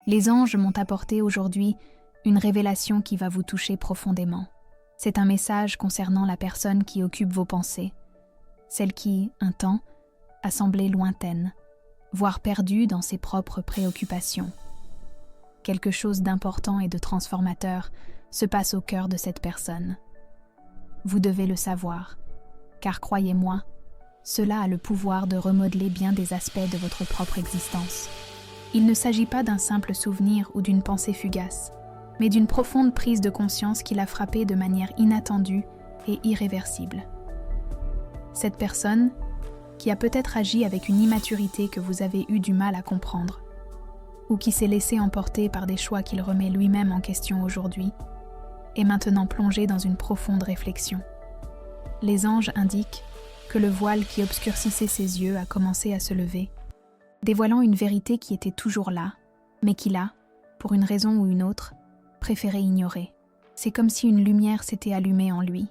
Les anges m'ont apporté aujourd'hui une révélation qui va vous toucher profondément. C'est un message concernant la personne qui occupe vos pensées, celle qui, un temps, a semblé lointaine, voire perdue dans ses propres préoccupations. Quelque chose d'important et de transformateur se passe au cœur de cette personne. Vous devez le savoir, car croyez-moi, cela a le pouvoir de remodeler bien des aspects de votre propre existence. Il ne s'agit pas d'un simple souvenir ou d'une pensée fugace, mais d'une profonde prise de conscience qui l'a frappé de manière inattendue et irréversible. Cette personne, qui a peut-être agi avec une immaturité que vous avez eu du mal à comprendre, ou qui s'est laissé emporter par des choix qu'il remet lui-même en question aujourd'hui, est maintenant plongé dans une profonde réflexion. Les anges indiquent que le voile qui obscurcissait ses yeux a commencé à se lever, dévoilant une vérité qui était toujours là, mais qu'il a, pour une raison ou une autre, préféré ignorer. C'est comme si une lumière s'était allumée en lui,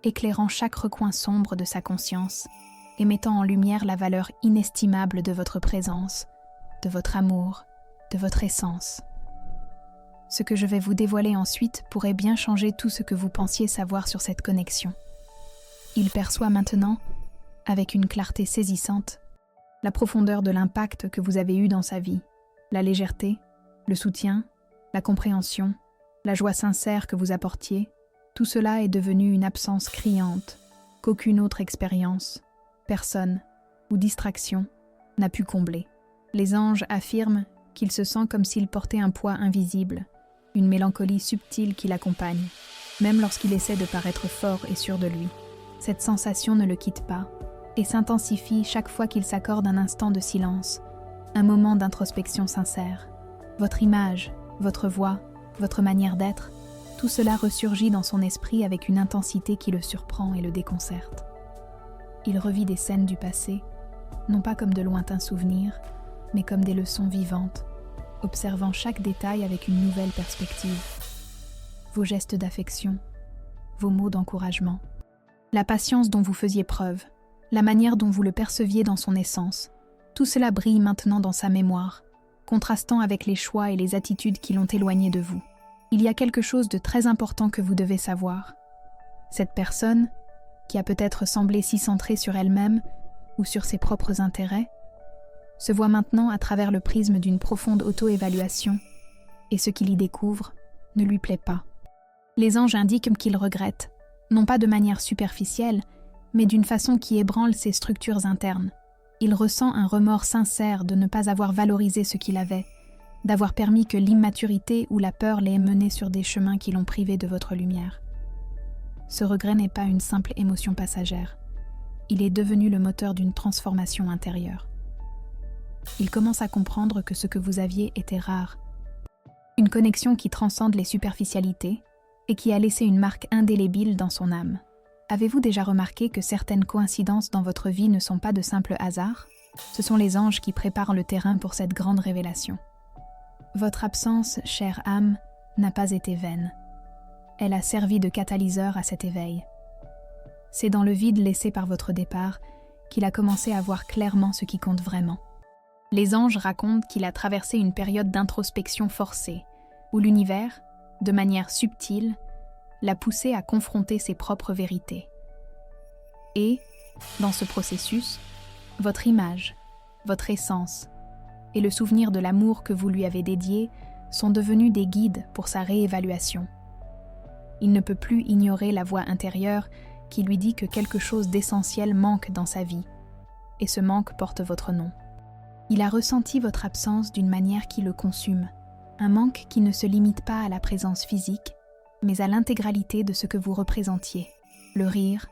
éclairant chaque recoin sombre de sa conscience et mettant en lumière la valeur inestimable de votre présence, de votre amour, de votre essence. Ce que je vais vous dévoiler ensuite pourrait bien changer tout ce que vous pensiez savoir sur cette connexion. Il perçoit maintenant, avec une clarté saisissante, la profondeur de l'impact que vous avez eu dans sa vie, la légèreté, le soutien, la compréhension, la joie sincère que vous apportiez, tout cela est devenu une absence criante qu'aucune autre expérience, personne ou distraction n'a pu combler. Les anges affirment qu'il se sent comme s'il portait un poids invisible, une mélancolie subtile qui l'accompagne, même lorsqu'il essaie de paraître fort et sûr de lui. Cette sensation ne le quitte pas et s'intensifie chaque fois qu'il s'accorde un instant de silence, un moment d'introspection sincère. Votre image, votre voix, votre manière d'être, tout cela ressurgit dans son esprit avec une intensité qui le surprend et le déconcerte. Il revit des scènes du passé, non pas comme de lointains souvenirs, mais comme des leçons vivantes, observant chaque détail avec une nouvelle perspective. Vos gestes d'affection, vos mots d'encouragement, la patience dont vous faisiez preuve, la manière dont vous le perceviez dans son essence, tout cela brille maintenant dans sa mémoire, contrastant avec les choix et les attitudes qui l'ont éloigné de vous. Il y a quelque chose de très important que vous devez savoir. Cette personne, qui a peut-être semblé si centrée sur elle-même ou sur ses propres intérêts, se voit maintenant à travers le prisme d'une profonde auto-évaluation, et ce qu'il y découvre ne lui plaît pas. Les anges indiquent qu'il regrette, non pas de manière superficielle, mais d'une façon qui ébranle ses structures internes. Il ressent un remords sincère de ne pas avoir valorisé ce qu'il avait, d'avoir permis que l'immaturité ou la peur l'ait mené sur des chemins qui l'ont privé de votre lumière. Ce regret n'est pas une simple émotion passagère. Il est devenu le moteur d'une transformation intérieure. Il commence à comprendre que ce que vous aviez était rare. Une connexion qui transcende les superficialités et qui a laissé une marque indélébile dans son âme. Avez-vous déjà remarqué que certaines coïncidences dans votre vie ne sont pas de simples hasards ? Ce sont les anges qui préparent le terrain pour cette grande révélation. Votre absence, chère âme, n'a pas été vaine. Elle a servi de catalyseur à cet éveil. C'est dans le vide laissé par votre départ qu'il a commencé à voir clairement ce qui compte vraiment. Les anges racontent qu'il a traversé une période d'introspection forcée, où l'univers, de manière subtile, l'a poussé à confronter ses propres vérités. Et, dans ce processus, votre image, votre essence et le souvenir de l'amour que vous lui avez dédié sont devenus des guides pour sa réévaluation. Il ne peut plus ignorer la voix intérieure qui lui dit que quelque chose d'essentiel manque dans sa vie, et ce manque porte votre nom. Il a ressenti votre absence d'une manière qui le consume, un manque qui ne se limite pas à la présence physique, mais à l'intégralité de ce que vous représentiez. Le rire,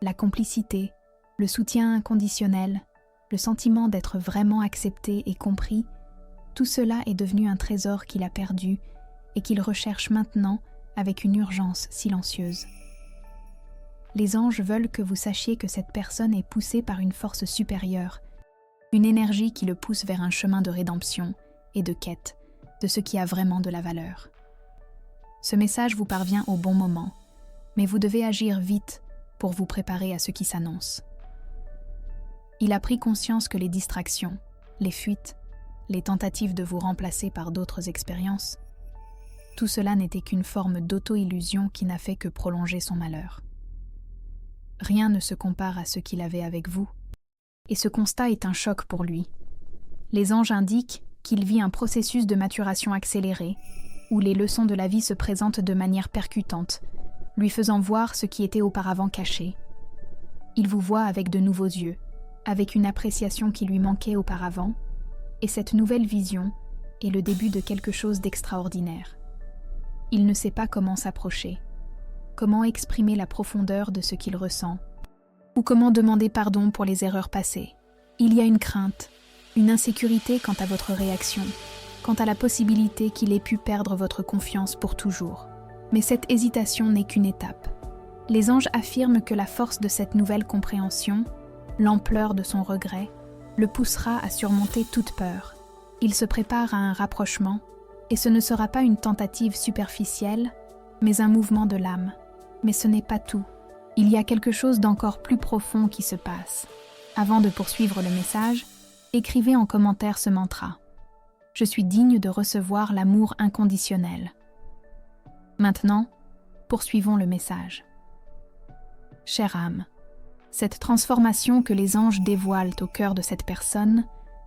la complicité, le soutien inconditionnel, le sentiment d'être vraiment accepté et compris, tout cela est devenu un trésor qu'il a perdu et qu'il recherche maintenant avec une urgence silencieuse. Les anges veulent que vous sachiez que cette personne est poussée par une force supérieure, une énergie qui le pousse vers un chemin de rédemption et de quête de ce qui a vraiment de la valeur. Ce message vous parvient au bon moment, mais vous devez agir vite pour vous préparer à ce qui s'annonce. Il a pris conscience que les distractions, les fuites, les tentatives de vous remplacer par d'autres expériences, tout cela n'était qu'une forme d'auto-illusion qui n'a fait que prolonger son malheur. Rien ne se compare à ce qu'il avait avec vous, et ce constat est un choc pour lui. Les anges indiquent qu'il vit un processus de maturation accéléré, où les leçons de la vie se présentent de manière percutante, lui faisant voir ce qui était auparavant caché. Il vous voit avec de nouveaux yeux, avec une appréciation qui lui manquait auparavant, et cette nouvelle vision est le début de quelque chose d'extraordinaire. Il ne sait pas comment s'approcher, comment exprimer la profondeur de ce qu'il ressent, ou comment demander pardon pour les erreurs passées. Il y a une crainte, une insécurité quant à votre réaction, quant à la possibilité qu'il ait pu perdre votre confiance pour toujours. Mais cette hésitation n'est qu'une étape. Les anges affirment que la force de cette nouvelle compréhension, l'ampleur de son regret, le poussera à surmonter toute peur. Il se prépare à un rapprochement, et ce ne sera pas une tentative superficielle, mais un mouvement de l'âme. Mais ce n'est pas tout. Il y a quelque chose d'encore plus profond qui se passe. Avant de poursuivre le message, écrivez en commentaire ce mantra. Je suis digne de recevoir l'amour inconditionnel. Maintenant, poursuivons le message. Chère âme, cette transformation que les anges dévoilent au cœur de cette personne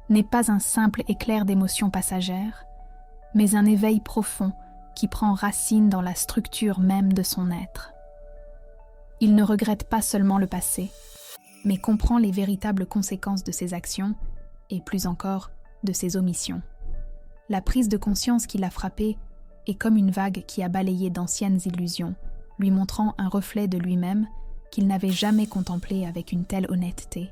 n'est pas un simple éclair d'émotions passagères, mais un éveil profond qui prend racine dans la structure même de son être. Il ne regrette pas seulement le passé, mais comprend les véritables conséquences de ses actions et, plus encore, de ses omissions. La prise de conscience qui l'a frappé est comme une vague qui a balayé d'anciennes illusions, lui montrant un reflet de lui-même qu'il n'avait jamais contemplé avec une telle honnêteté.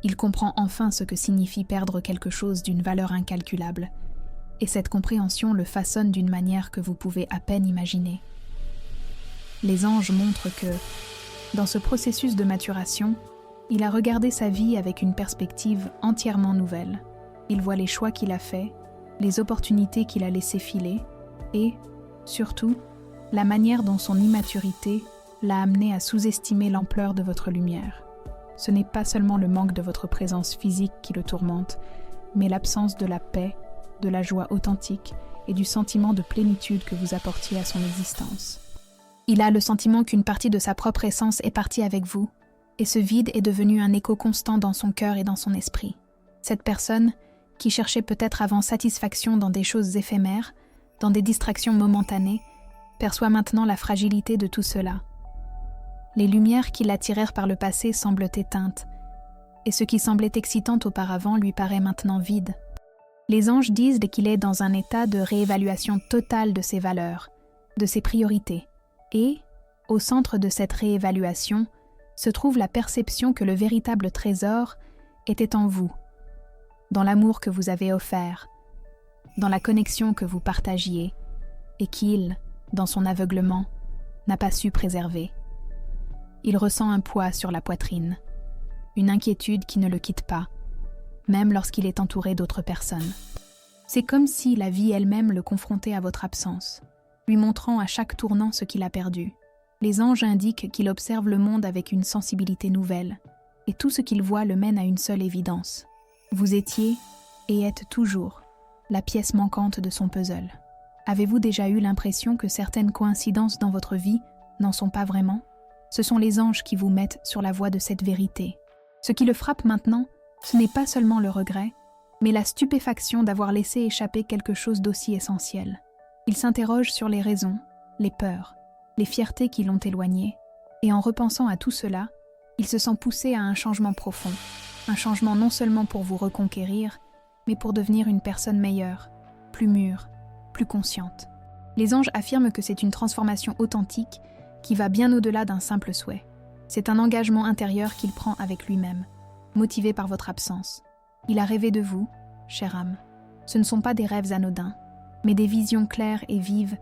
Il comprend enfin ce que signifie perdre quelque chose d'une valeur incalculable, et cette compréhension le façonne d'une manière que vous pouvez à peine imaginer. Les anges montrent que, dans ce processus de maturation, il a regardé sa vie avec une perspective entièrement nouvelle. Il voit les choix qu'il a faits, les opportunités qu'il a laissées filer, et, surtout, la manière dont son immaturité l'a amené à sous-estimer l'ampleur de votre lumière. Ce n'est pas seulement le manque de votre présence physique qui le tourmente, mais l'absence de la paix, de la joie authentique et du sentiment de plénitude que vous apportiez à son existence. Il a le sentiment qu'une partie de sa propre essence est partie avec vous, et ce vide est devenu un écho constant dans son cœur et dans son esprit. Cette personne, qui cherchait peut-être avant satisfaction dans des choses éphémères, dans des distractions momentanées, perçoit maintenant la fragilité de tout cela. Les lumières qui l'attirèrent par le passé semblent éteintes, et ce qui semblait excitant auparavant lui paraît maintenant vide. Les anges disent qu'il est dans un état de réévaluation totale de ses valeurs, de ses priorités, et, au centre de cette réévaluation, se trouve la perception que le véritable trésor était en vous, dans l'amour que vous avez offert, dans la connexion que vous partagiez, et qu'il, dans son aveuglement, n'a pas su préserver. Il ressent un poids sur la poitrine, une inquiétude qui ne le quitte pas, même lorsqu'il est entouré d'autres personnes. C'est comme si la vie elle-même le confrontait à votre absence, lui montrant à chaque tournant ce qu'il a perdu. Les anges indiquent qu'il observe le monde avec une sensibilité nouvelle, et tout ce qu'il voit le mène à une seule évidence. Vous étiez, et êtes toujours, la pièce manquante de son puzzle. Avez-vous déjà eu l'impression que certaines coïncidences dans votre vie n'en sont pas vraiment ? Ce sont les anges qui vous mettent sur la voie de cette vérité. Ce qui le frappe maintenant, ce n'est pas seulement le regret, mais la stupéfaction d'avoir laissé échapper quelque chose d'aussi essentiel. Il s'interroge sur les raisons, les peurs, les fiertés qui l'ont éloigné, et en repensant à tout cela, il se sent poussé à un changement profond, un changement non seulement pour vous reconquérir, mais pour devenir une personne meilleure, plus mûre, plus consciente. Les anges affirment que c'est une transformation authentique qui va bien au-delà d'un simple souhait. C'est un engagement intérieur qu'il prend avec lui-même, motivé par votre absence. Il a rêvé de vous, chère âme. Ce ne sont pas des rêves anodins, mais des visions claires et vives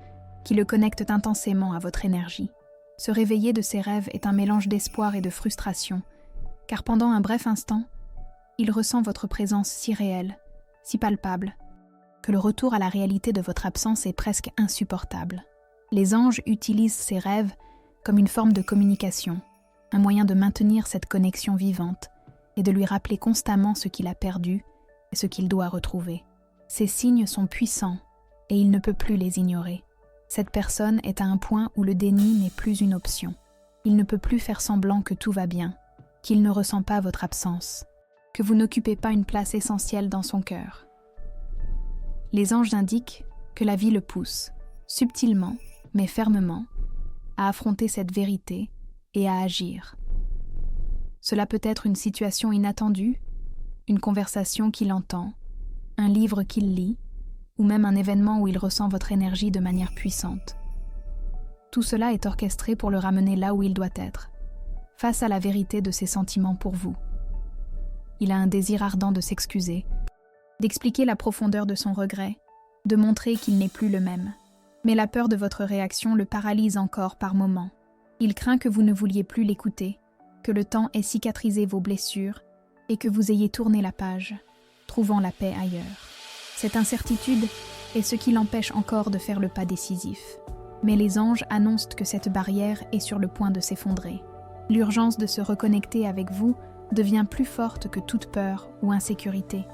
qui le connectent intensément à votre énergie. Se réveiller de ces rêves est un mélange d'espoir et de frustration, car pendant un bref instant, il ressent votre présence si réelle, si palpable, que le retour à la réalité de votre absence est presque insupportable. Les anges utilisent ces rêves comme une forme de communication, un moyen de maintenir cette connexion vivante et de lui rappeler constamment ce qu'il a perdu et ce qu'il doit retrouver. Ces signes sont puissants et il ne peut plus les ignorer. Cette personne est à un point où le déni n'est plus une option. Il ne peut plus faire semblant que tout va bien, qu'il ne ressent pas votre absence, que vous n'occupez pas une place essentielle dans son cœur. Les anges indiquent que la vie le pousse, subtilement mais fermement, à affronter cette vérité et à agir. Cela peut être une situation inattendue, une conversation qu'il entend, un livre qu'il lit, ou même un événement où il ressent votre énergie de manière puissante. Tout cela est orchestré pour le ramener là où il doit être, face à la vérité de ses sentiments pour vous. Il a un désir ardent de s'excuser, d'expliquer la profondeur de son regret, de montrer qu'il n'est plus le même. Mais la peur de votre réaction le paralyse encore par moments. Il craint que vous ne vouliez plus l'écouter, que le temps ait cicatrisé vos blessures et que vous ayez tourné la page, trouvant la paix ailleurs. Cette incertitude est ce qui l'empêche encore de faire le pas décisif. Mais les anges annoncent que cette barrière est sur le point de s'effondrer. L'urgence de se reconnecter avec vous devient plus forte que toute peur ou insécurité.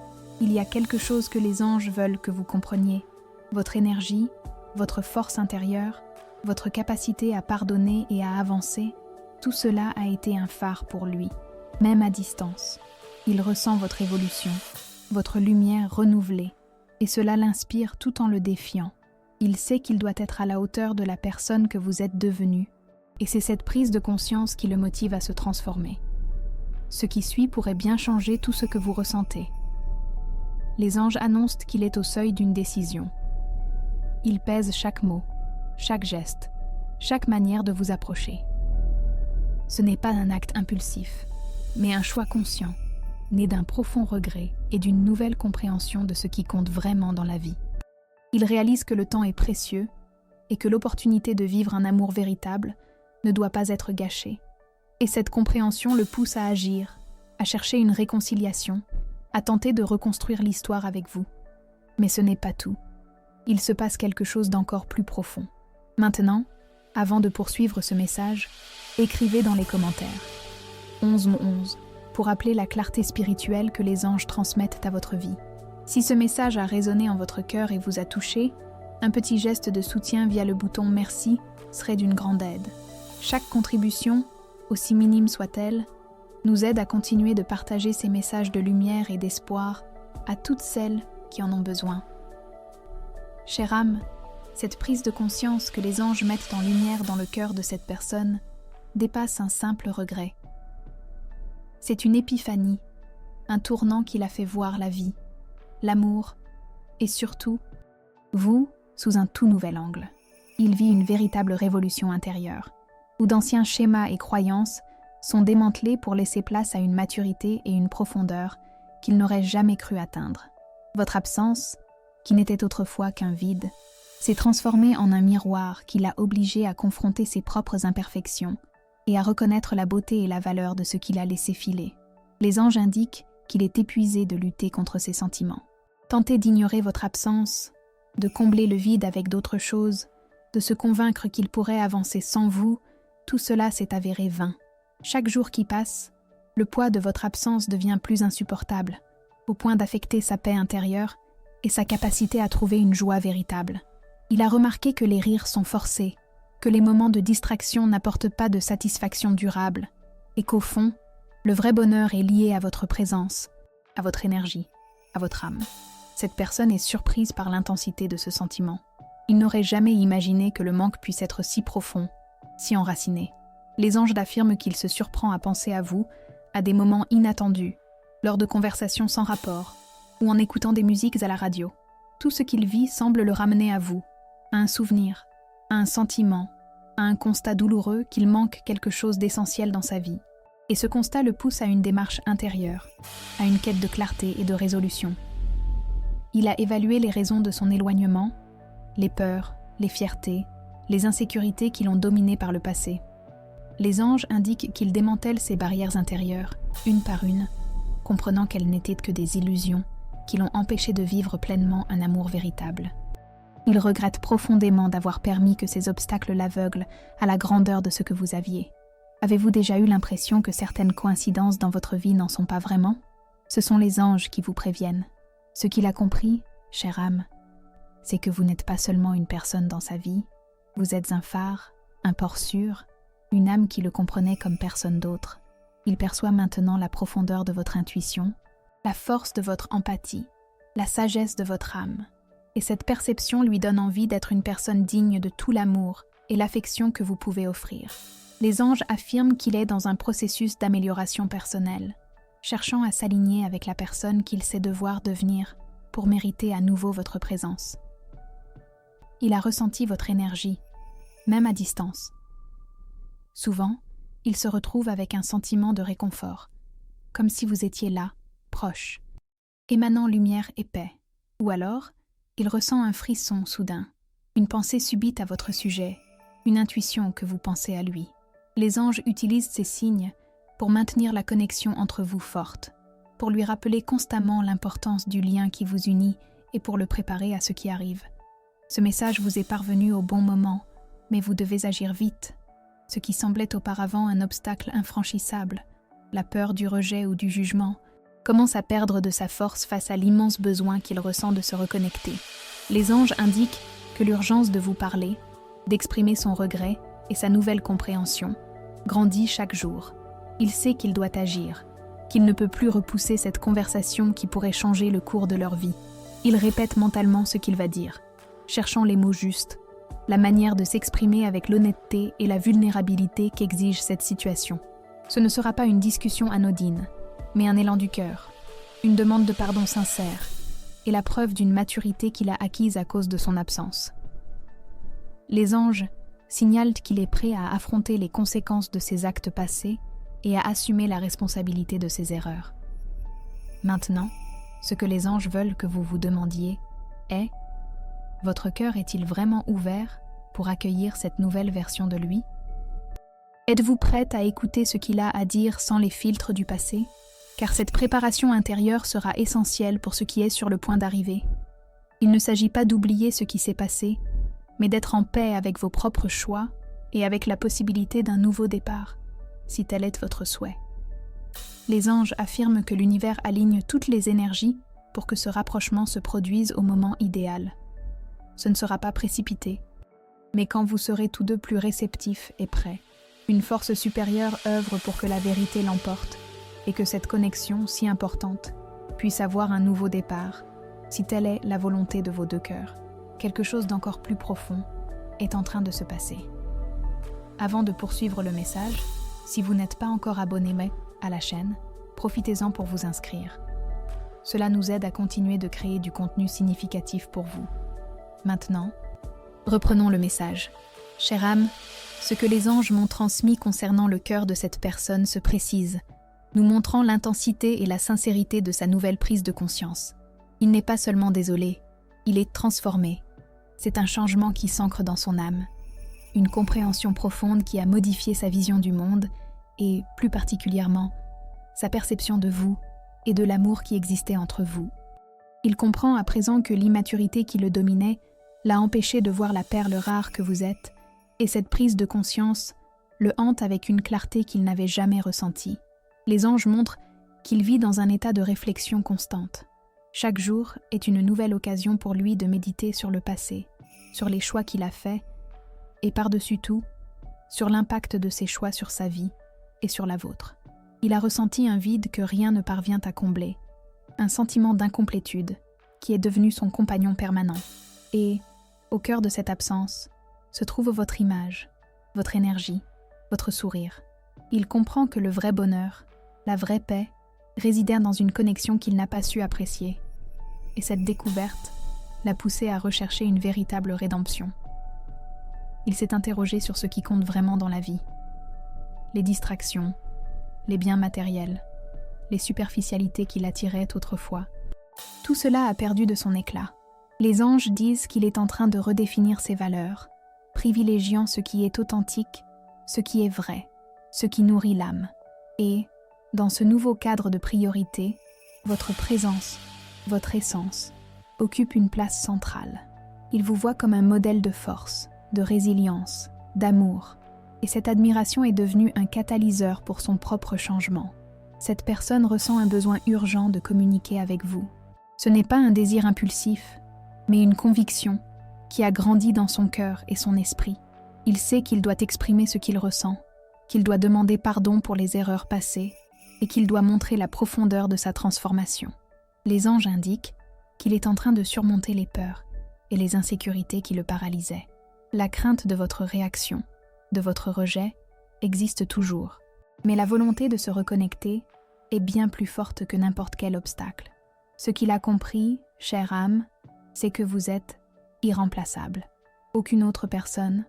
Il y a quelque chose que les anges veulent que vous compreniez. Votre énergie, votre force intérieure, votre capacité à pardonner et à avancer, tout cela a été un phare pour lui, même à distance. Il ressent votre évolution, votre lumière renouvelée, et cela l'inspire tout en le défiant. Il sait qu'il doit être à la hauteur de la personne que vous êtes devenue, et c'est cette prise de conscience qui le motive à se transformer. Ce qui suit pourrait bien changer tout ce que vous ressentez. Les anges annoncent qu'il est au seuil d'une décision. Ils pèsent chaque mot, chaque geste, chaque manière de vous approcher. Ce n'est pas un acte impulsif, mais un choix conscient, né d'un profond regret et d'une nouvelle compréhension de ce qui compte vraiment dans la vie. Il réalise que le temps est précieux et que l'opportunité de vivre un amour véritable ne doit pas être gâchée. Et cette compréhension le pousse à agir, à chercher une réconciliation, à tenter de reconstruire l'histoire avec vous. Mais ce n'est pas tout. Il se passe quelque chose d'encore plus profond. Maintenant, avant de poursuivre ce message, écrivez dans les commentaires 11 pour appeler la clarté spirituelle que les anges transmettent à votre vie. Si ce message a résonné en votre cœur et vous a touché, un petit geste de soutien via le bouton « Merci » serait d'une grande aide. Chaque contribution, aussi minime soit-elle, nous aide à continuer de partager ces messages de lumière et d'espoir à toutes celles qui en ont besoin. Chère âme, cette prise de conscience que les anges mettent en lumière dans le cœur de cette personne dépasse un simple regret. C'est une épiphanie, un tournant qui l'a fait voir la vie, l'amour et surtout, vous sous un tout nouvel angle. Il vit une véritable révolution intérieure, où d'anciens schémas et croyances sont démantelés pour laisser place à une maturité et une profondeur qu'il n'aurait jamais cru atteindre. Votre absence, qui n'était autrefois qu'un vide, s'est transformée en un miroir qui l'a obligé à confronter ses propres imperfections et à reconnaître la beauté et la valeur de ce qu'il a laissé filer. Les anges indiquent qu'il est épuisé de lutter contre ses sentiments. Tentez d'ignorer votre absence, de combler le vide avec d'autres choses, de se convaincre qu'il pourrait avancer sans vous, tout cela s'est avéré vain. Chaque jour qui passe, le poids de votre absence devient plus insupportable, au point d'affecter sa paix intérieure et sa capacité à trouver une joie véritable. Il a remarqué que les rires sont forcés, que les moments de distraction n'apportent pas de satisfaction durable, et qu'au fond, le vrai bonheur est lié à votre présence, à votre énergie, à votre âme. Cette personne est surprise par l'intensité de ce sentiment. Il n'aurait jamais imaginé que le manque puisse être si profond, si enraciné. Les anges affirment qu'il se surprend à penser à vous à des moments inattendus, lors de conversations sans rapport, ou en écoutant des musiques à la radio. Tout ce qu'il vit semble le ramener à vous, à un souvenir, à un sentiment, à un constat douloureux qu'il manque quelque chose d'essentiel dans sa vie. Et ce constat le pousse à une démarche intérieure, à une quête de clarté et de résolution. Il a évalué les raisons de son éloignement, les peurs, les fiertés, les insécurités qui l'ont dominé par le passé. Les anges indiquent qu'il démantèle ces barrières intérieures, une par une, comprenant qu'elles n'étaient que des illusions qui l'ont empêché de vivre pleinement un amour véritable. Il regrette profondément d'avoir permis que ces obstacles l'aveuglent à la grandeur de ce que vous aviez. Avez-vous déjà eu l'impression que certaines coïncidences dans votre vie n'en sont pas vraiment ? Ce sont les anges qui vous préviennent. Ce qu'il a compris, chère âme, c'est que vous n'êtes pas seulement une personne dans sa vie, vous êtes un phare, un port sûr, une âme qui le comprenait comme personne d'autre. Il perçoit maintenant la profondeur de votre intuition, la force de votre empathie, la sagesse de votre âme. Et cette perception lui donne envie d'être une personne digne de tout l'amour et l'affection que vous pouvez offrir. Les anges affirment qu'il est dans un processus d'amélioration personnelle, cherchant à s'aligner avec la personne qu'il sait devoir devenir pour mériter à nouveau votre présence. Il a ressenti votre énergie, même à distance. Souvent, il se retrouve avec un sentiment de réconfort, comme si vous étiez là, proche, émanant lumière et paix. Ou alors, il ressent un frisson soudain, une pensée subite à votre sujet, une intuition que vous pensez à lui. Les anges utilisent ces signes pour maintenir la connexion entre vous forte, pour lui rappeler constamment l'importance du lien qui vous unit et pour le préparer à ce qui arrive. Ce message vous est parvenu au bon moment, mais vous devez agir vite. Ce qui semblait auparavant un obstacle infranchissable, la peur du rejet ou du jugement, commence à perdre de sa force face à l'immense besoin qu'il ressent de se reconnecter. Les anges indiquent que l'urgence de vous parler, d'exprimer son regret et sa nouvelle compréhension grandit chaque jour. Il sait qu'il doit agir, qu'il ne peut plus repousser cette conversation qui pourrait changer le cours de leur vie. Il répète mentalement ce qu'il va dire, cherchant les mots justes, la manière de s'exprimer avec l'honnêteté et la vulnérabilité qu'exige cette situation. Ce ne sera pas une discussion anodine, mais un élan du cœur, une demande de pardon sincère et la preuve d'une maturité qu'il a acquise à cause de son absence. Les anges signalent qu'il est prêt à affronter les conséquences de ses actes passés et à assumer la responsabilité de ses erreurs. Maintenant, ce que les anges veulent que vous vous demandiez est: votre cœur est-il vraiment ouvert pour accueillir cette nouvelle version de lui? Êtes-vous prête à écouter ce qu'il a à dire sans les filtres du passé? Car cette préparation intérieure sera essentielle pour ce qui est sur le point d'arriver. Il ne s'agit pas d'oublier ce qui s'est passé, mais d'être en paix avec vos propres choix et avec la possibilité d'un nouveau départ, si tel est votre souhait. Les anges affirment que l'univers aligne toutes les énergies pour que ce rapprochement se produise au moment idéal. Ce ne sera pas précipité, mais quand vous serez tous deux plus réceptifs et prêts, une force supérieure œuvre pour que la vérité l'emporte et que cette connexion si importante puisse avoir un nouveau départ, si telle est la volonté de vos deux cœurs. Quelque chose d'encore plus profond est en train de se passer. Avant de poursuivre le message, si vous n'êtes pas encore abonné à la chaîne, profitez-en pour vous inscrire. Cela nous aide à continuer de créer du contenu significatif pour vous. Maintenant, reprenons le message. Chère âme, ce que les anges m'ont transmis concernant le cœur de cette personne se précise, nous montrant l'intensité et la sincérité de sa nouvelle prise de conscience. Il n'est pas seulement désolé, il est transformé. C'est un changement qui s'ancre dans son âme, une compréhension profonde qui a modifié sa vision du monde et, plus particulièrement, sa perception de vous et de l'amour qui existait entre vous. Il comprend à présent que l'immaturité qui le dominait l'a empêché de voir la perle rare que vous êtes, et cette prise de conscience le hante avec une clarté qu'il n'avait jamais ressentie. Les anges montrent qu'il vit dans un état de réflexion constante. Chaque jour est une nouvelle occasion pour lui de méditer sur le passé, sur les choix qu'il a faits, et par-dessus tout, sur l'impact de ses choix sur sa vie et sur la vôtre. Il a ressenti un vide que rien ne parvient à combler, un sentiment d'incomplétude qui est devenu son compagnon permanent. Et, au cœur de cette absence, se trouve votre image, votre énergie, votre sourire. Il comprend que le vrai bonheur, la vraie paix, résidèrent dans une connexion qu'il n'a pas su apprécier. Et cette découverte l'a poussé à rechercher une véritable rédemption. Il s'est interrogé sur ce qui compte vraiment dans la vie. Les distractions, les biens matériels, les superficialités qui l'attiraient autrefois. Tout cela a perdu de son éclat. Les anges disent qu'il est en train de redéfinir ses valeurs, privilégiant ce qui est authentique, ce qui est vrai, ce qui nourrit l'âme. Et, dans ce nouveau cadre de priorité, votre présence, votre essence, occupe une place centrale. Il vous voit comme un modèle de force, de résilience, d'amour, et cette admiration est devenue un catalyseur pour son propre changement. Cette personne ressent un besoin urgent de communiquer avec vous. Ce n'est pas un désir impulsif, mais une conviction qui a grandi dans son cœur et son esprit. Il sait qu'il doit exprimer ce qu'il ressent, qu'il doit demander pardon pour les erreurs passées et qu'il doit montrer la profondeur de sa transformation. Les anges indiquent qu'il est en train de surmonter les peurs et les insécurités qui le paralysaient. La crainte de votre réaction, de votre rejet, existe toujours, mais la volonté de se reconnecter est bien plus forte que n'importe quel obstacle. Ce qu'il a compris, chère âme, c'est que vous êtes irremplaçable. Aucune autre personne,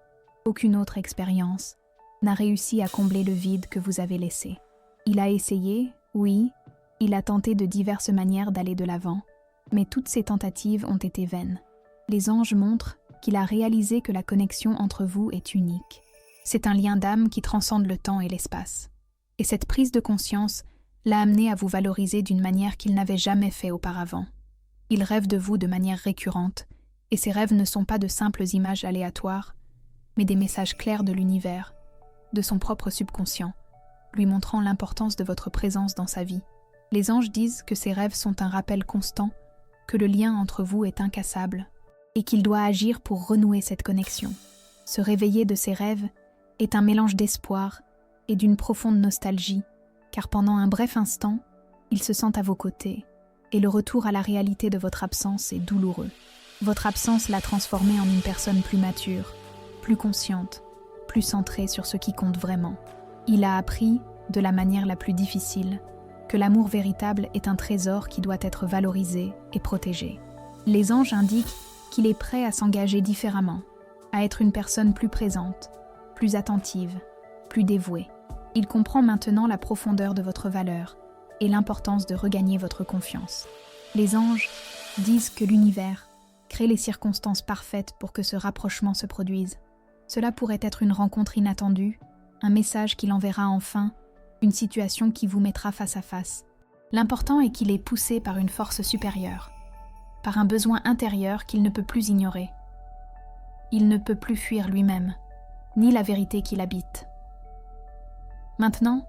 aucune autre expérience n'a réussi à combler le vide que vous avez laissé. Il a essayé, oui, il a tenté de diverses manières d'aller de l'avant, mais toutes ces tentatives ont été vaines. Les anges montrent qu'il a réalisé que la connexion entre vous est unique. C'est un lien d'âme qui transcende le temps et l'espace. Et cette prise de conscience l'a amené à vous valoriser d'une manière qu'il n'avait jamais fait auparavant. Il rêve de vous de manière récurrente, et ces rêves ne sont pas de simples images aléatoires, mais des messages clairs de l'univers, de son propre subconscient, lui montrant l'importance de votre présence dans sa vie. Les anges disent que ces rêves sont un rappel constant, que le lien entre vous est incassable, et qu'il doit agir pour renouer cette connexion. Se réveiller de ces rêves est un mélange d'espoir et d'une profonde nostalgie, car pendant un bref instant, il se sent à vos côtés, et le retour à la réalité de votre absence est douloureux. Votre absence l'a transformé en une personne plus mature, plus consciente, plus centrée sur ce qui compte vraiment. Il a appris, de la manière la plus difficile, que l'amour véritable est un trésor qui doit être valorisé et protégé. Les anges indiquent qu'il est prêt à s'engager différemment, à être une personne plus présente, plus attentive, plus dévouée. Il comprend maintenant la profondeur de votre valeur et l'importance de regagner votre confiance. Les anges disent que l'univers crée les circonstances parfaites pour que ce rapprochement se produise. Cela pourrait être une rencontre inattendue, un message qu'il enverra enfin, une situation qui vous mettra face à face. L'important est qu'il est poussé par une force supérieure, par un besoin intérieur qu'il ne peut plus ignorer. Il ne peut plus fuir lui-même, ni la vérité qu'il habite. Maintenant,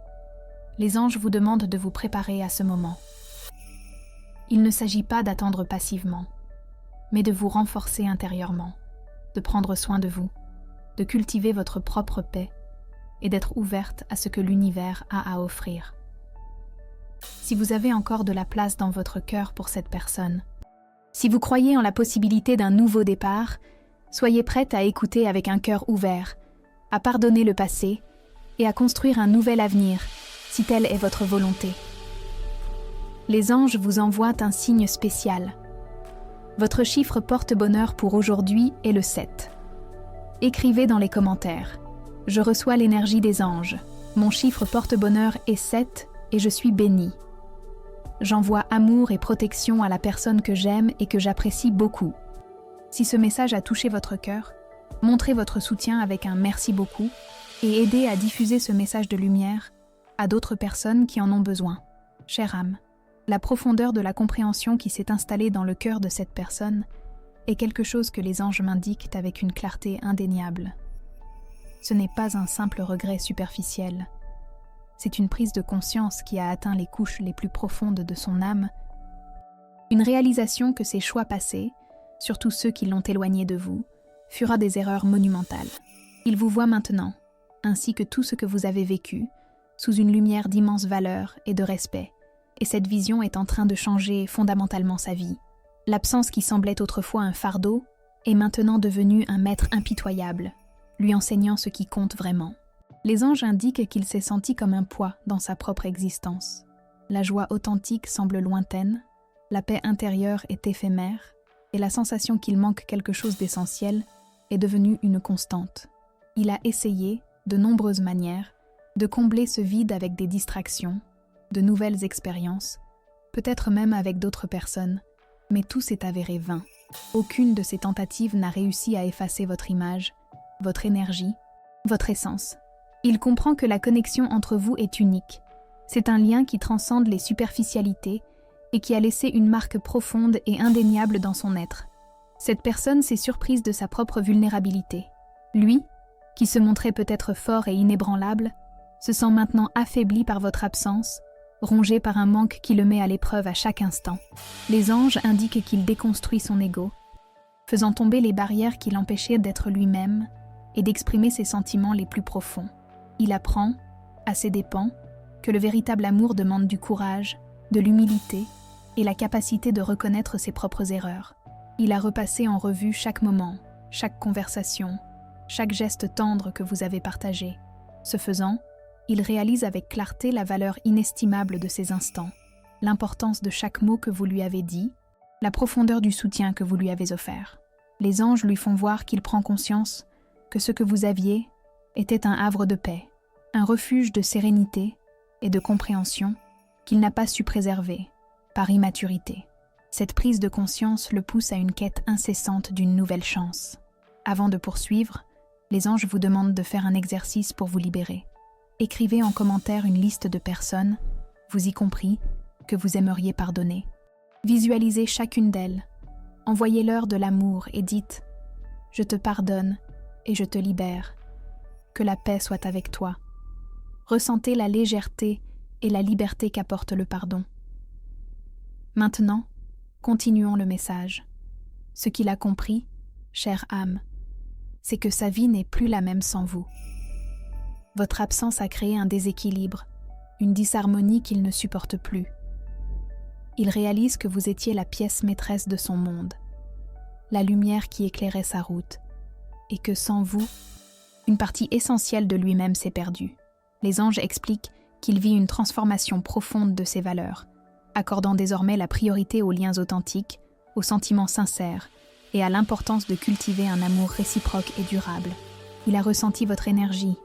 les anges vous demandent de vous préparer à ce moment. Il ne s'agit pas d'attendre passivement, mais de vous renforcer intérieurement, de prendre soin de vous, de cultiver votre propre paix et d'être ouverte à ce que l'univers a à offrir. Si vous avez encore de la place dans votre cœur pour cette personne, si vous croyez en la possibilité d'un nouveau départ, soyez prête à écouter avec un cœur ouvert, à pardonner le passé et à construire un nouvel avenir, si telle est votre volonté. Les anges vous envoient un signe spécial. Votre chiffre porte-bonheur pour aujourd'hui est le 7. Écrivez dans les commentaires. Je reçois l'énergie des anges. Mon chiffre porte-bonheur est 7 et je suis béni. J'envoie amour et protection à la personne que j'aime et que j'apprécie beaucoup. Si ce message a touché votre cœur, montrez votre soutien avec un merci beaucoup et aidez à diffuser ce message de lumière à d'autres personnes qui en ont besoin. Chère âme, la profondeur de la compréhension qui s'est installée dans le cœur de cette personne est quelque chose que les anges m'indiquent avec une clarté indéniable. Ce n'est pas un simple regret superficiel. C'est une prise de conscience qui a atteint les couches les plus profondes de son âme, une réalisation que ses choix passés, surtout ceux qui l'ont éloigné de vous, furent des erreurs monumentales. Il vous voit maintenant, ainsi que tout ce que vous avez vécu, sous une lumière d'immense valeur et de respect, et cette vision est en train de changer fondamentalement sa vie. L'absence qui semblait autrefois un fardeau est maintenant devenue un maître impitoyable, lui enseignant ce qui compte vraiment. Les anges indiquent qu'il s'est senti comme un poids dans sa propre existence. La joie authentique semble lointaine, la paix intérieure est éphémère, et la sensation qu'il manque quelque chose d'essentiel est devenue une constante. Il a essayé, de nombreuses manières, de combler ce vide avec des distractions, de nouvelles expériences, peut-être même avec d'autres personnes, mais tout s'est avéré vain. Aucune de ces tentatives n'a réussi à effacer votre image, votre énergie, votre essence. Il comprend que la connexion entre vous est unique. C'est un lien qui transcende les superficialités et qui a laissé une marque profonde et indéniable dans son être. Cette personne s'est surprise de sa propre vulnérabilité. Lui, qui se montrait peut-être fort et inébranlable, se sent maintenant affaibli par votre absence, rongé par un manque qui le met à l'épreuve à chaque instant. Les anges indiquent qu'il déconstruit son ego, faisant tomber les barrières qui l'empêchaient d'être lui-même et d'exprimer ses sentiments les plus profonds. Il apprend, à ses dépens, que le véritable amour demande du courage, de l'humilité et la capacité de reconnaître ses propres erreurs. Il a repassé en revue chaque moment, chaque conversation, chaque geste tendre que vous avez partagé. Ce faisant, il réalise avec clarté la valeur inestimable de ces instants, l'importance de chaque mot que vous lui avez dit, la profondeur du soutien que vous lui avez offert. Les anges lui font voir qu'il prend conscience que ce que vous aviez était un havre de paix, un refuge de sérénité et de compréhension qu'il n'a pas su préserver, par immaturité. Cette prise de conscience le pousse à une quête incessante d'une nouvelle chance. Avant de poursuivre, les anges vous demandent de faire un exercice pour vous libérer. Écrivez en commentaire une liste de personnes, vous y compris, que vous aimeriez pardonner. Visualisez chacune d'elles, envoyez-leur de l'amour et dites « Je te pardonne et je te libère. Que la paix soit avec toi. » Ressentez la légèreté et la liberté qu'apporte le pardon. Maintenant, continuons le message. Ce qu'il a compris, chère âme, c'est que sa vie n'est plus la même sans vous. Votre absence a créé un déséquilibre, une disharmonie qu'il ne supporte plus. Il réalise que vous étiez la pièce maîtresse de son monde, la lumière qui éclairait sa route, et que sans vous, une partie essentielle de lui-même s'est perdue. Les anges expliquent qu'il vit une transformation profonde de ses valeurs, accordant désormais la priorité aux liens authentiques, aux sentiments sincères et à l'importance de cultiver un amour réciproque et durable. Il a ressenti votre énergie,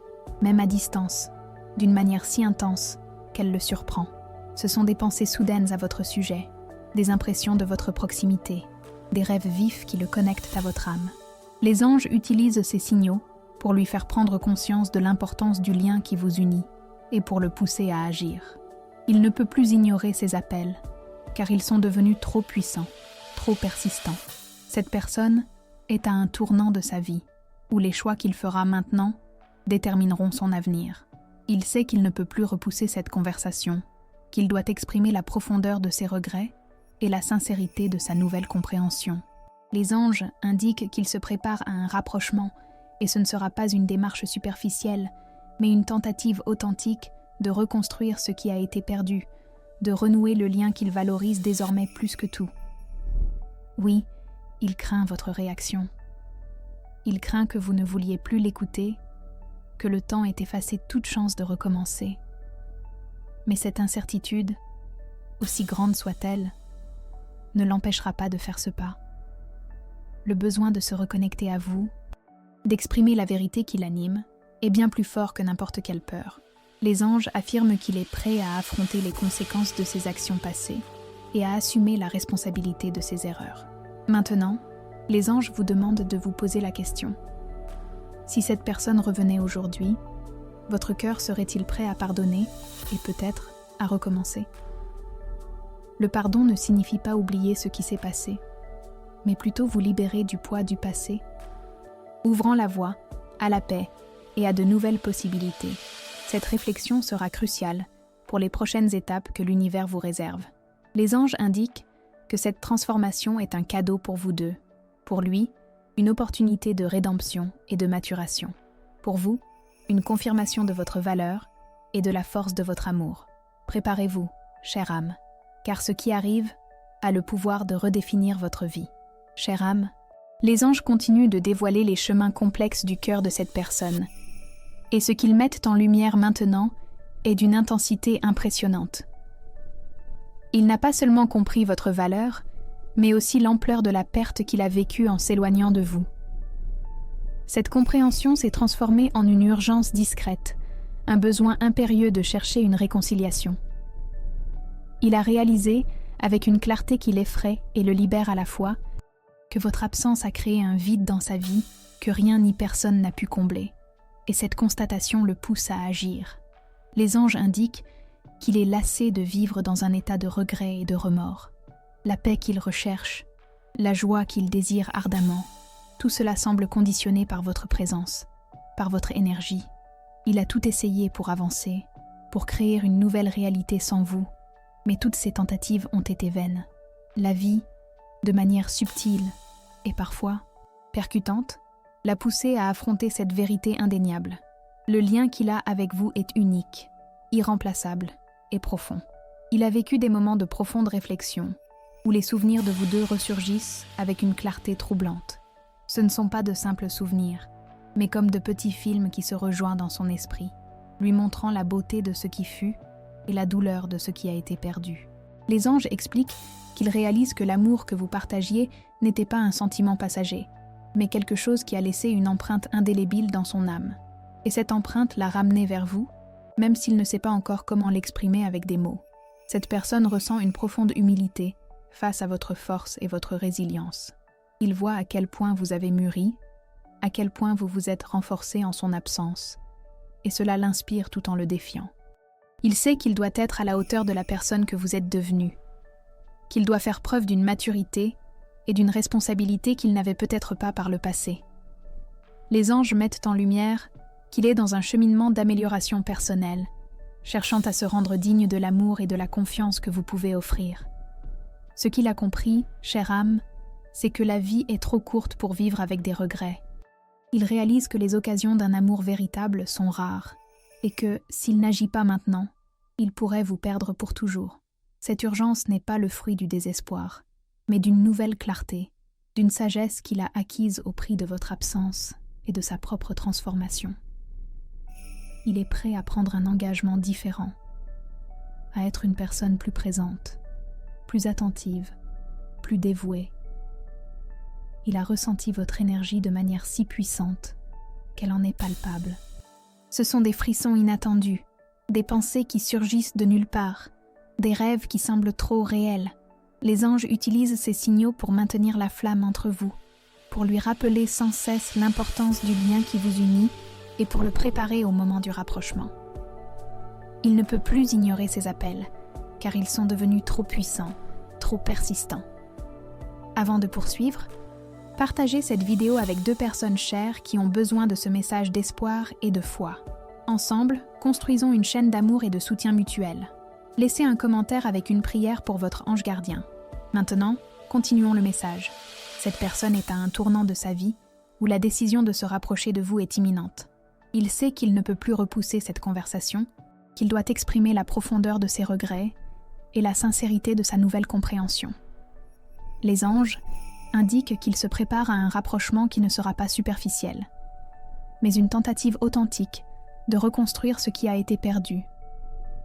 même à distance, d'une manière si intense qu'elle le surprend. Ce sont des pensées soudaines à votre sujet, des impressions de votre proximité, des rêves vifs qui le connectent à votre âme. Les anges utilisent ces signaux pour lui faire prendre conscience de l'importance du lien qui vous unit et pour le pousser à agir. Il ne peut plus ignorer ces appels, car ils sont devenus trop puissants, trop persistants. Cette personne est à un tournant de sa vie, où les choix qu'il fera maintenant détermineront son avenir. Il sait qu'il ne peut plus repousser cette conversation, qu'il doit exprimer la profondeur de ses regrets et la sincérité de sa nouvelle compréhension. Les anges indiquent qu'il se prépare à un rapprochement, et ce ne sera pas une démarche superficielle, mais une tentative authentique de reconstruire ce qui a été perdu, de renouer le lien qu'il valorise désormais plus que tout. Oui, il craint votre réaction. Il craint que vous ne vouliez plus l'écouter, que le temps ait effacé toute chance de recommencer. Mais cette incertitude, aussi grande soit-elle, ne l'empêchera pas de faire ce pas. Le besoin de se reconnecter à vous, d'exprimer la vérité qui l'anime, est bien plus fort que n'importe quelle peur. Les anges affirment qu'il est prêt à affronter les conséquences de ses actions passées et à assumer la responsabilité de ses erreurs. Maintenant, les anges vous demandent de vous poser la question. Si cette personne revenait aujourd'hui, votre cœur serait-il prêt à pardonner et peut-être à recommencer? Le pardon ne signifie pas oublier ce qui s'est passé, mais plutôt vous libérer du poids du passé, ouvrant la voie à la paix et à de nouvelles possibilités. Cette réflexion sera cruciale pour les prochaines étapes que l'univers vous réserve. Les anges indiquent que cette transformation est un cadeau pour vous deux. Pour lui, une opportunité de rédemption et de maturation. Pour vous, une confirmation de votre valeur et de la force de votre amour. Préparez-vous, chère âme, car ce qui arrive a le pouvoir de redéfinir votre vie. Chère âme, les anges continuent de dévoiler les chemins complexes du cœur de cette personne, et ce qu'ils mettent en lumière maintenant est d'une intensité impressionnante. Il n'a pas seulement compris votre valeur, mais aussi l'ampleur de la perte qu'il a vécue en s'éloignant de vous. Cette compréhension s'est transformée en une urgence discrète, un besoin impérieux de chercher une réconciliation. Il a réalisé, avec une clarté qui l'effraie et le libère à la fois, que votre absence a créé un vide dans sa vie que rien ni personne n'a pu combler, et cette constatation le pousse à agir. Les anges indiquent qu'il est lassé de vivre dans un état de regret et de remords. La paix qu'il recherche, la joie qu'il désire ardemment, tout cela semble conditionné par votre présence, par votre énergie. Il a tout essayé pour avancer, pour créer une nouvelle réalité sans vous, mais toutes ces tentatives ont été vaines. La vie, de manière subtile, et parfois percutante, l'a poussé à affronter cette vérité indéniable. Le lien qu'il a avec vous est unique, irremplaçable et profond. Il a vécu des moments de profonde réflexion, où les souvenirs de vous deux ressurgissent avec une clarté troublante. Ce ne sont pas de simples souvenirs, mais comme de petits films qui se rejoignent dans son esprit, lui montrant la beauté de ce qui fut et la douleur de ce qui a été perdu. Les anges expliquent qu'ils réalisent que l'amour que vous partagiez n'était pas un sentiment passager, mais quelque chose qui a laissé une empreinte indélébile dans son âme. Et cette empreinte l'a ramené vers vous, même s'il ne sait pas encore comment l'exprimer avec des mots. Cette personne ressent une profonde humilité face à votre force et votre résilience. Il voit à quel point vous avez mûri, à quel point vous vous êtes renforcé en son absence, et cela l'inspire tout en le défiant. Il sait qu'il doit être à la hauteur de la personne que vous êtes devenue, qu'il doit faire preuve d'une maturité et d'une responsabilité qu'il n'avait peut-être pas par le passé. Les anges mettent en lumière qu'il est dans un cheminement d'amélioration personnelle, cherchant à se rendre digne de l'amour et de la confiance que vous pouvez offrir. Ce qu'il a compris, chère âme, c'est que la vie est trop courte pour vivre avec des regrets. Il réalise que les occasions d'un amour véritable sont rares et que, s'il n'agit pas maintenant, il pourrait vous perdre pour toujours. Cette urgence n'est pas le fruit du désespoir, mais d'une nouvelle clarté, d'une sagesse qu'il a acquise au prix de votre absence et de sa propre transformation. Il est prêt à prendre un engagement différent, à être une personne plus présente, plus attentive, plus dévouée. Il a ressenti votre énergie de manière si puissante qu'elle en est palpable. Ce sont des frissons inattendus, des pensées qui surgissent de nulle part, des rêves qui semblent trop réels. Les anges utilisent ces signaux pour maintenir la flamme entre vous, pour lui rappeler sans cesse l'importance du lien qui vous unit et pour le préparer au moment du rapprochement. Il ne peut plus ignorer ces appels, car ils sont devenus trop puissants, trop persistants. Avant de poursuivre, partagez cette vidéo avec 2 personnes chères qui ont besoin de ce message d'espoir et de foi. Ensemble, construisons une chaîne d'amour et de soutien mutuel. Laissez un commentaire avec une prière pour votre ange gardien. Maintenant, continuons le message. Cette personne est à un tournant de sa vie où la décision de se rapprocher de vous est imminente. Il sait qu'il ne peut plus repousser cette conversation, qu'il doit exprimer la profondeur de ses regrets et la sincérité de sa nouvelle compréhension. Les anges indiquent qu'il se prépare à un rapprochement qui ne sera pas superficiel, mais une tentative authentique de reconstruire ce qui a été perdu,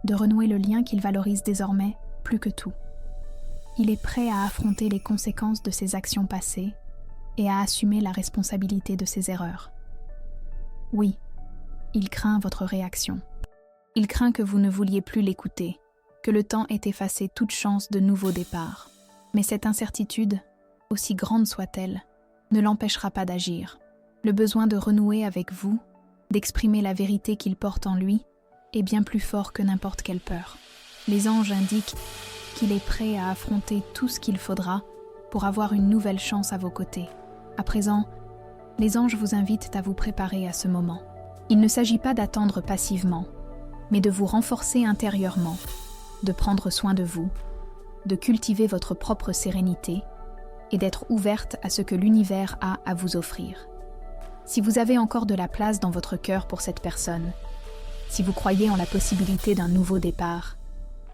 de renouer le lien qu'il valorise désormais plus que tout. Il est prêt à affronter les conséquences de ses actions passées et à assumer la responsabilité de ses erreurs. Oui, il craint votre réaction. Il craint que vous ne vouliez plus l'écouter, que le temps ait effacé toute chance de nouveau départ. Mais cette incertitude, aussi grande soit-elle, ne l'empêchera pas d'agir. Le besoin de renouer avec vous, d'exprimer la vérité qu'il porte en lui, est bien plus fort que n'importe quelle peur. Les anges indiquent qu'il est prêt à affronter tout ce qu'il faudra pour avoir une nouvelle chance à vos côtés. À présent, les anges vous invitent à vous préparer à ce moment. Il ne s'agit pas d'attendre passivement, mais de vous renforcer intérieurement, de prendre soin de vous, de cultiver votre propre sérénité et d'être ouverte à ce que l'univers a à vous offrir. Si vous avez encore de la place dans votre cœur pour cette personne, si vous croyez en la possibilité d'un nouveau départ,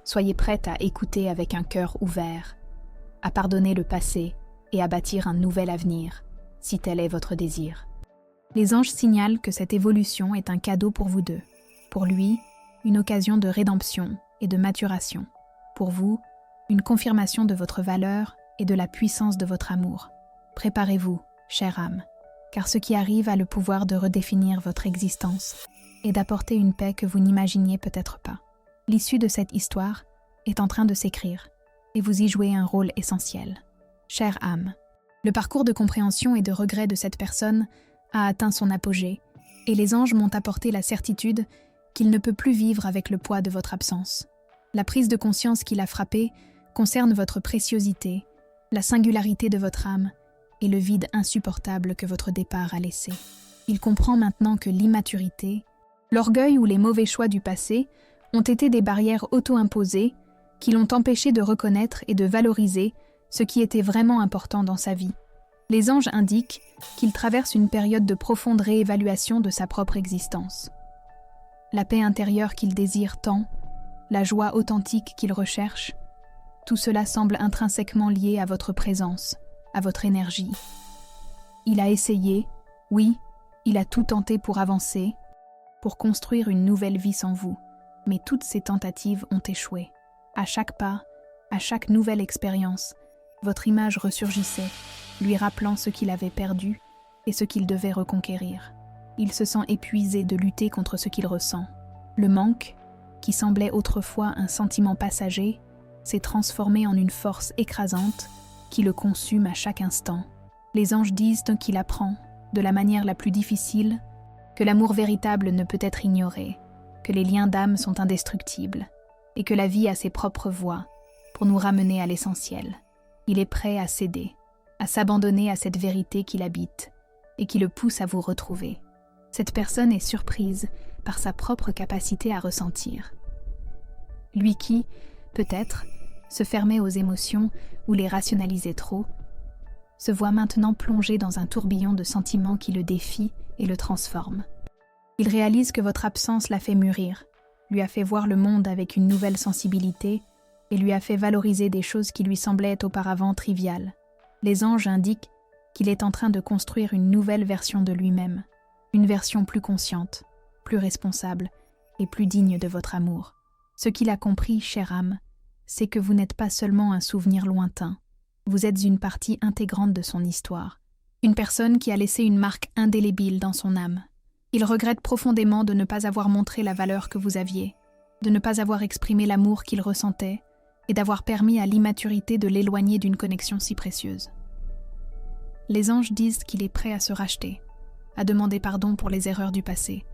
soyez prête à écouter avec un cœur ouvert, à pardonner le passé et à bâtir un nouvel avenir, si tel est votre désir. Les anges signalent que cette évolution est un cadeau pour vous deux. Pour lui, une occasion de rédemption et de maturation. Pour vous, une confirmation de votre valeur et de la puissance de votre amour. Préparez-vous, chère âme, car ce qui arrive a le pouvoir de redéfinir votre existence et d'apporter une paix que vous n'imaginiez peut-être pas. L'issue de cette histoire est en train de s'écrire et vous y jouez un rôle essentiel. Chère âme, le parcours de compréhension et de regret de cette personne a atteint son apogée et les anges m'ont apporté la certitude qu'il ne peut plus vivre avec le poids de votre absence. La prise de conscience qui l'a frappé concerne votre préciosité, la singularité de votre âme et le vide insupportable que votre départ a laissé. Il comprend maintenant que l'immaturité, l'orgueil ou les mauvais choix du passé ont été des barrières auto-imposées qui l'ont empêché de reconnaître et de valoriser ce qui était vraiment important dans sa vie. Les anges indiquent qu'il traverse une période de profonde réévaluation de sa propre existence. La paix intérieure qu'il désire tant, la joie authentique qu'il recherche, tout cela semble intrinsèquement lié à votre présence, à votre énergie. Il a essayé, oui, il a tout tenté pour avancer, pour construire une nouvelle vie sans vous, mais toutes ces tentatives ont échoué. À chaque pas, à chaque nouvelle expérience, votre image ressurgissait, lui rappelant ce qu'il avait perdu et ce qu'il devait reconquérir. Il se sent épuisé de lutter contre ce qu'il ressent. Le manque, qui semblait autrefois un sentiment passager, s'est transformé en une force écrasante qui le consume à chaque instant. Les anges disent qu'il apprend, de la manière la plus difficile, que l'amour véritable ne peut être ignoré, que les liens d'âme sont indestructibles, et que la vie a ses propres voies pour nous ramener à l'essentiel. Il est prêt à céder, à s'abandonner à cette vérité qui l'habite et qui le pousse à vous retrouver. Cette personne est surprise par sa propre capacité à ressentir. Lui qui, peut-être, se fermait aux émotions ou les rationalisait trop, se voit maintenant plongé dans un tourbillon de sentiments qui le défient et le transforment. Il réalise que votre absence l'a fait mûrir, lui a fait voir le monde avec une nouvelle sensibilité et lui a fait valoriser des choses qui lui semblaient auparavant triviales. Les anges indiquent qu'il est en train de construire une nouvelle version de lui-même, une version plus consciente, plus responsable et plus digne de votre amour. Ce qu'il a compris, chère âme, c'est que vous n'êtes pas seulement un souvenir lointain, vous êtes une partie intégrante de son histoire, une personne qui a laissé une marque indélébile dans son âme. Il regrette profondément de ne pas avoir montré la valeur que vous aviez, de ne pas avoir exprimé l'amour qu'il ressentait et d'avoir permis à l'immaturité de l'éloigner d'une connexion si précieuse. Les anges disent qu'il est prêt à se racheter, à demander pardon pour les erreurs du passé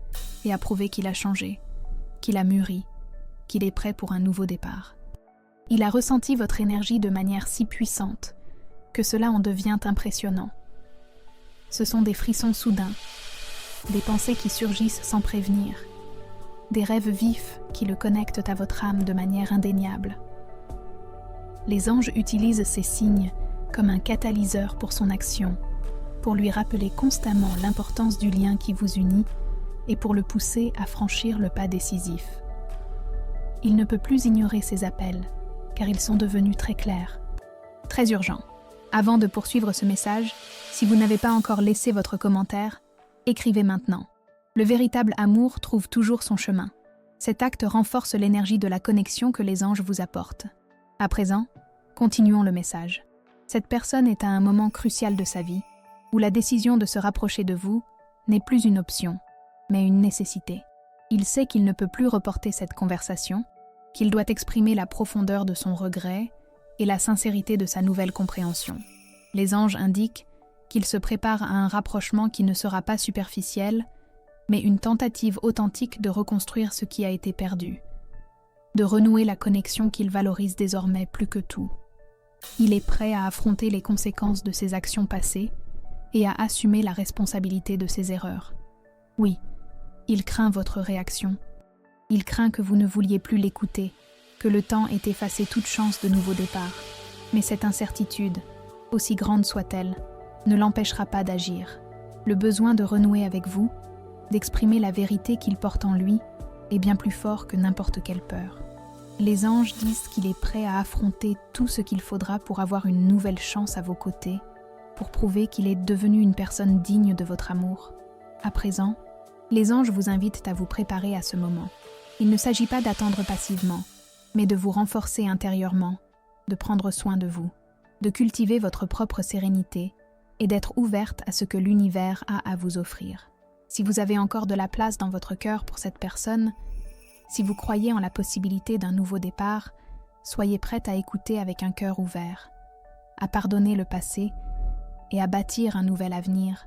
et à prouver qu'il a changé, qu'il a mûri, qu'il est prêt pour un nouveau départ. Il a ressenti votre énergie de manière si puissante que cela en devient impressionnant. Ce sont des frissons soudains, des pensées qui surgissent sans prévenir, des rêves vifs qui le connectent à votre âme de manière indéniable. Les anges utilisent ces signes comme un catalyseur pour son action, pour lui rappeler constamment l'importance du lien qui vous unit et pour le pousser à franchir le pas décisif. Il ne peut plus ignorer ces appels, car ils sont devenus très clairs, très urgents. Avant de poursuivre ce message, si vous n'avez pas encore laissé votre commentaire, écrivez maintenant. Le véritable amour trouve toujours son chemin. Cet acte renforce l'énergie de la connexion que les anges vous apportent. À présent, continuons le message. Cette personne est à un moment crucial de sa vie, où la décision de se rapprocher de vous n'est plus une option, mais une nécessité. Il sait qu'il ne peut plus reporter cette conversation, qu'il doit exprimer la profondeur de son regret et la sincérité de sa nouvelle compréhension. Les anges indiquent qu'il se prépare à un rapprochement qui ne sera pas superficiel, mais une tentative authentique de reconstruire ce qui a été perdu, de renouer la connexion qu'il valorise désormais plus que tout. Il est prêt à affronter les conséquences de ses actions passées et à assumer la responsabilité de ses erreurs. Oui, il craint votre réaction. Il craint que vous ne vouliez plus l'écouter, que le temps ait effacé toute chance de nouveau départ. Mais cette incertitude, aussi grande soit-elle, ne l'empêchera pas d'agir. Le besoin de renouer avec vous, d'exprimer la vérité qu'il porte en lui, est bien plus fort que n'importe quelle peur. Les anges disent qu'il est prêt à affronter tout ce qu'il faudra pour avoir une nouvelle chance à vos côtés, pour prouver qu'il est devenu une personne digne de votre amour. À présent, les anges vous invitent à vous préparer à ce moment. Il ne s'agit pas d'attendre passivement, mais de vous renforcer intérieurement, de prendre soin de vous, de cultiver votre propre sérénité et d'être ouverte à ce que l'univers a à vous offrir. Si vous avez encore de la place dans votre cœur pour cette personne, si vous croyez en la possibilité d'un nouveau départ, soyez prête à écouter avec un cœur ouvert, à pardonner le passé et à bâtir un nouvel avenir,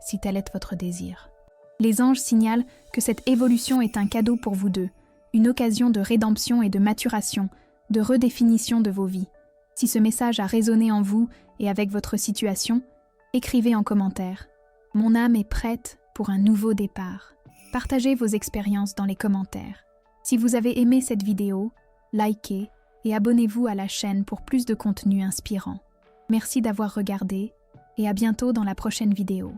si tel est votre désir. Les anges signalent que cette évolution est un cadeau pour vous deux, une occasion de rédemption et de maturation, de redéfinition de vos vies. Si ce message a résonné en vous et avec votre situation, écrivez en commentaire. Mon âme est prête pour un nouveau départ. Partagez vos expériences dans les commentaires. Si vous avez aimé cette vidéo, likez et abonnez-vous à la chaîne pour plus de contenu inspirant. Merci d'avoir regardé et à bientôt dans la prochaine vidéo.